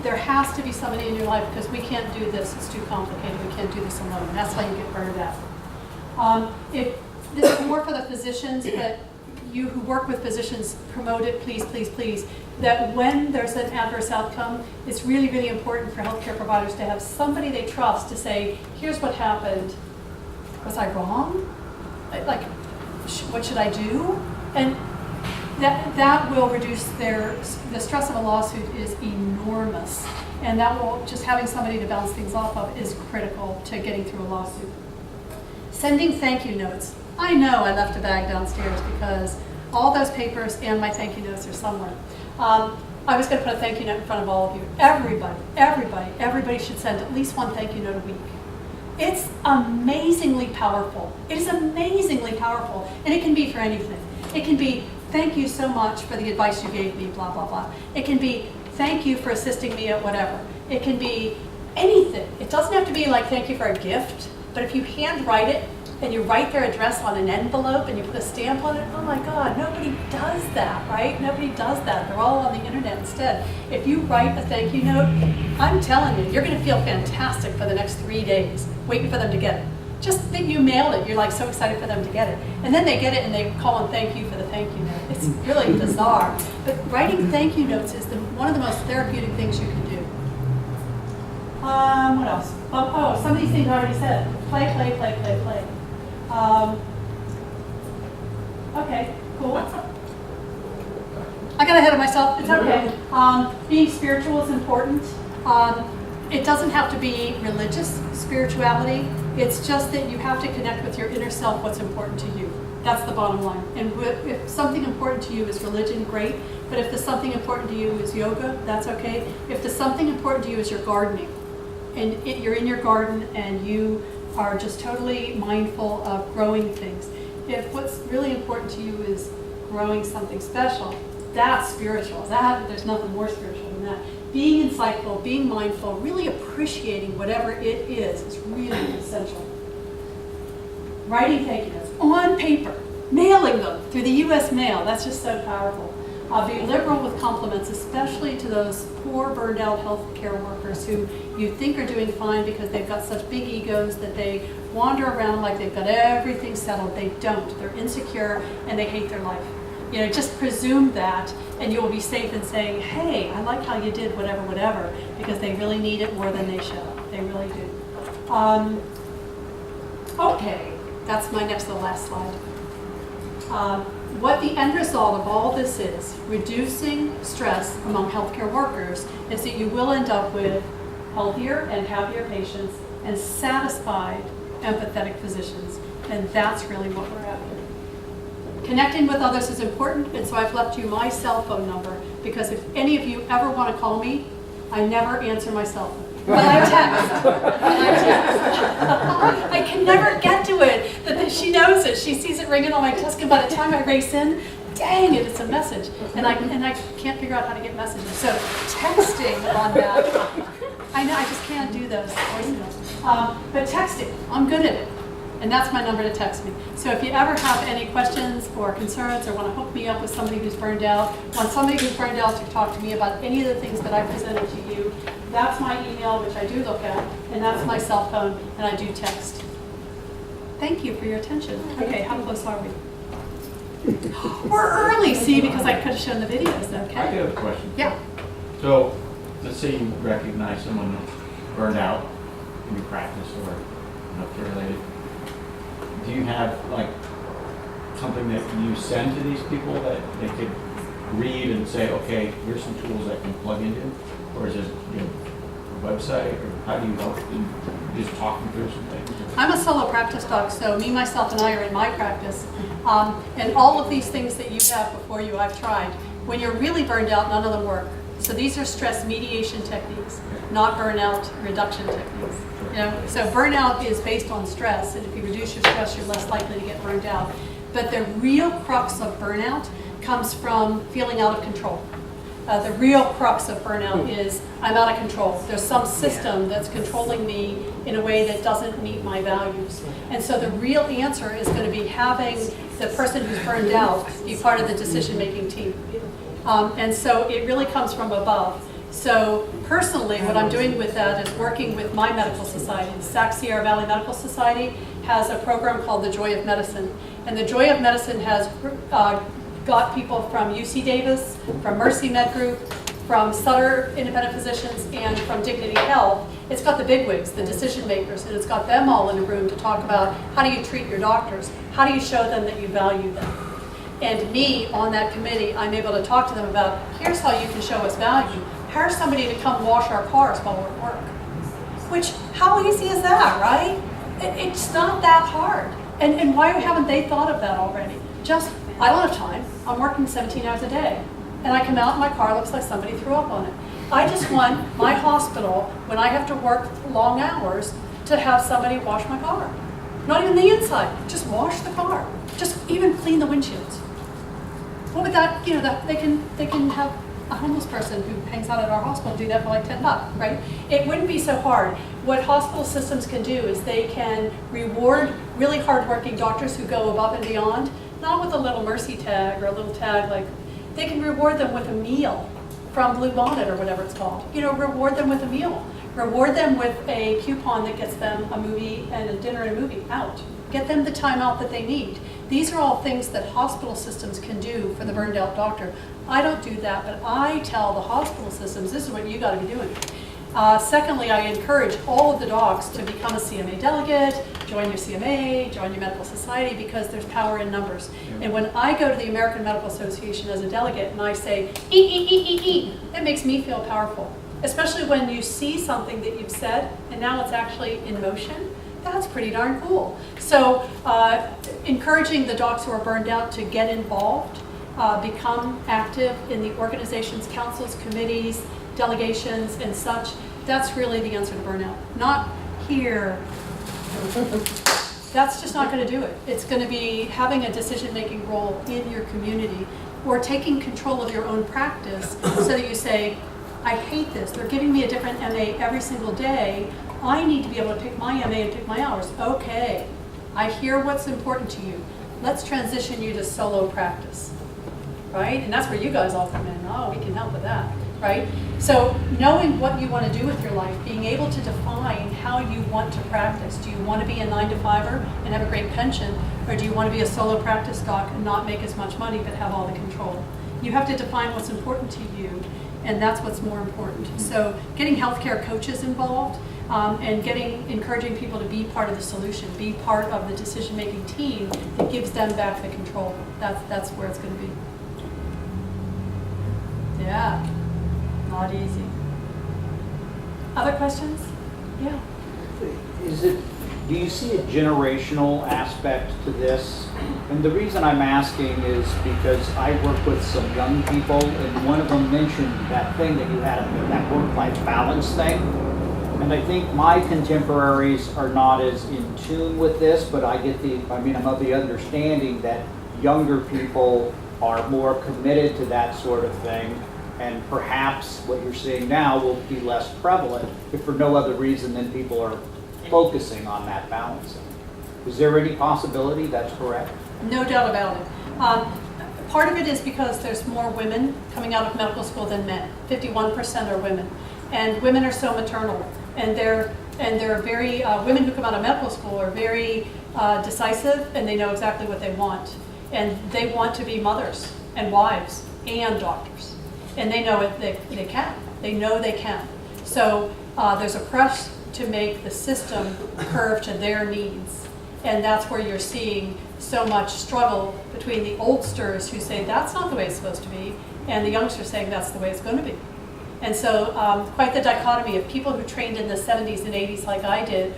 There has to be somebody in your life because we can't do this. It's too complicated. We can't do this alone. That's how you get burned out. If this is more for the physicians, but you who work with physicians, promote it, please, please, please. That when there's an adverse outcome, it's really, really important for healthcare providers to have somebody they trust to say, here's what happened. Was I wrong? Like, what should I do? And that will reduce the stress of a lawsuit is enormous. And that will, just having somebody to bounce things off of is critical to getting through a lawsuit. Sending thank you notes. I know I left a bag downstairs because all those papers and my thank you notes are somewhere. I was going to put a thank you note in front of all of you. Everybody should send at least one thank you note a week. It's amazingly powerful. It is amazingly powerful. And it can be for anything. It can be, thank you so much for the advice you gave me, blah, blah, blah. It can be, thank you for assisting me at whatever. It can be anything. It doesn't have to be like, thank you for a gift. But if you handwrite it, and you write their address on an envelope and you put a stamp on it, oh my God, nobody does that, right? Nobody does that. They're all on the internet instead. If you write a thank you note, I'm telling you, you're going to feel fantastic for the next 3 days, waiting for them to get it. Just that you mail it, you're like so excited for them to get it. And then they get it and they call and thank you for the thank you note. It's really bizarre. But writing thank you notes is one of the most therapeutic things you can do. What else? Oh, some of these things I already said. Play. Okay, cool. I got ahead of myself. It's okay. Being spiritual is important. It doesn't have to be religious spirituality. It's just that you have to connect with your inner self, what's important to you. That's the bottom line. And if something important to you is religion, great. But if the something important to you is yoga, that's okay. If the something important to you is your gardening, and you're in your garden and you are just totally mindful of growing things. If what's really important to you is growing something special, that's spiritual. There's nothing more spiritual than that. Being insightful, being mindful, really appreciating whatever it is really essential. Writing thank you notes on paper, mailing them through the U.S. mail, that's just so powerful. Be liberal with compliments, especially to those poor, burned out healthcare workers who you think are doing fine because they've got such big egos that they wander around like they've got everything settled. They don't. They're insecure and they hate their life. You know, just presume that and you will be safe in saying, hey, I like how you did whatever, because they really need it more than they should. They really do. Okay, that's my next to the last slide. What the end result of all this is, reducing stress among healthcare workers, is that you will end up with healthier and happier patients and satisfied, empathetic physicians. And that's really what we're after. Connecting with others is important, and so I've left you my cell phone number, because if any of you ever want to call me, I never answer my cell phone. But I text. I can never get to it. She knows it. She sees it ringing on my desk, and by the time I race in, dang it, it's a message. And I can't figure out how to get messages. So texting on that, I know, I just can't do those voicemails. But texting, I'm good at it. And that's my number to text me. So if you ever have any questions or concerns or want to hook me up with somebody who's burned out, want somebody who's burned out to talk to me about any of the things that I presented to you, that's my email, which I do look at, and that's my cell phone, and I do text. Thank you for your attention. Okay, how close are we? We're early, see, because I could have shown the videos, okay? I do have a question. Yeah. So, let's say you recognize someone that's burned out in your practice or healthcare related. Do you have like something that you send to these people that they could read and say, okay, here's some tools I can plug into? Or is it a website? Or how do you help them just talking through some things? I'm a solo practice doc, so me, myself, and I are in my practice. And all of these things that you have before you, I've tried. When you're really burned out, none of them work. So these are stress mediation techniques, not burnout reduction techniques. You know, so burnout is based on stress, and if you reduce your stress, you're less likely to get burned out. But the real crux of burnout comes from feeling out of control. The real crux of burnout is I'm out of control. There's some system that's controlling me in a way that doesn't meet my values. And so the real answer is going to be having the person who's burned out be part of the decision-making team. And so it really comes from above. So personally, what I'm doing with that is working with my medical society. The Sac Sierra Valley Medical Society has a program called the Joy of Medicine. And the Joy of Medicine has got people from UC Davis, from Mercy Med Group, from Sutter Independent Physicians, and from Dignity Health. It's got the bigwigs, the decision makers, and it's got them all in a room to talk about how do you treat your doctors? How do you show them that you value them? And me, on that committee, I'm able to talk to them about, here's how you can show us value. Hire somebody to come wash our cars while we're at work. Which, how easy is that, right? It's not that hard. And why haven't they thought of that already? Just, I don't have time. I'm working 17 hours a day. And I come out and my car looks like somebody threw up on it. I just want my hospital, when I have to work long hours, to have somebody wash my car. Not even the inside, just wash the car. Just even clean the windshields. What would that, you know, they can have a homeless person who hangs out at our hospital do that for like $10, right? It wouldn't be so hard. What hospital systems can do is they can reward really hardworking doctors who go above and beyond, not with a little mercy tag or a little tag, like, they can reward them with a meal from Blue Bonnet or whatever it's called. You know, reward them with a meal. Reward them with a coupon that gets them a movie and a dinner and a movie out. Get them the time out that they need. These are all things that hospital systems can do for the burned out doctor. I don't do that, but I tell the hospital systems, this is what you gotta be doing. Secondly, I encourage all of the docs to become a CMA delegate, join your CMA, join your medical society, because there's power in numbers. And when I go to the American Medical Association as a delegate and I say, it makes me feel powerful. Especially when you see something that you've said and now it's actually in motion. That's pretty darn cool. So encouraging the docs who are burned out to get involved, become active in the organization's councils, committees, delegations, and such, that's really the answer to burnout. Not here. That's just not going to do it. It's going to be having a decision-making role in your community, or taking control of your own practice so that you say, I hate this. They're giving me a different MA every single day. I need to be able to pick my MA and pick my hours. Okay, I hear what's important to you. Let's transition you to solo practice, right? And that's where you guys all come in. Oh, we can help with that, right? So knowing what you want to do with your life, being able to define how you want to practice. Do you want to be a 9-to-5er and have a great pension, or do you want to be a solo practice doc and not make as much money but have all the control? You have to define what's important to you, and that's what's more important. So getting healthcare coaches involved, and encouraging people to be part of the solution, be part of the decision-making team that gives them back the control. That's where it's going to be. Yeah, not easy. Other questions? Yeah. Do you see a generational aspect to this? And the reason I'm asking is because I work with some young people, and one of them mentioned that thing that you had, that work-life balance thing. And I think my contemporaries are not as in tune with this, but I'm of the understanding that younger people are more committed to that sort of thing, and perhaps what you're seeing now will be less prevalent, if for no other reason than people are focusing on that balancing. Is there any possibility that's correct? No doubt about it. Part of it is because there's more women coming out of medical school than men. 51% are women. And women are so maternal. And they're very, women who come out of medical school are very decisive, and they know exactly what they want. And they want to be mothers and wives and doctors. And they know it, they can. They know they can. So there's a press to make the system curve to their needs. And that's where you're seeing so much struggle between the oldsters who say that's not the way it's supposed to be, and the youngsters saying that's the way it's going to be. And so quite the dichotomy of people who trained in the 70s and 80s like I did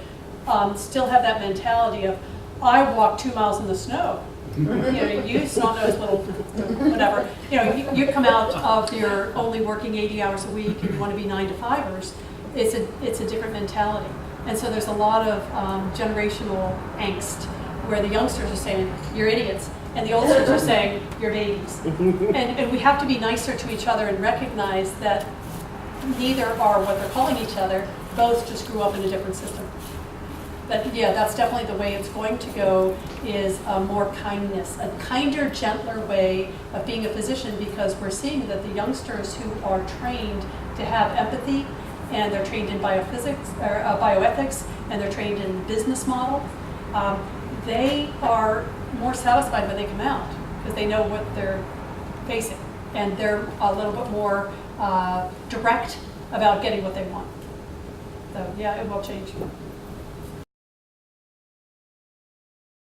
still have that mentality of, I walked 2 miles in the snow. You know, you used on those little, whatever. You know, you come out of your only working 80 hours a week and you want to be 9 to 5ers. It's a different mentality. And so there's a lot of generational angst where the youngsters are saying, you're idiots. And the oldsters are saying, you're babies. And we have to be nicer to each other and recognize that neither are what they're calling each other. Both just grew up in a different system. But yeah, that's definitely the way it's going to go, is more kindness, a kinder, gentler way of being a physician, because we're seeing that the youngsters who are trained to have empathy, and they're trained in biophysics or bioethics, and they're trained in business model, they are more satisfied when they come out because they know what they're facing, and they're a little bit more direct about getting what they want. So yeah, it will change.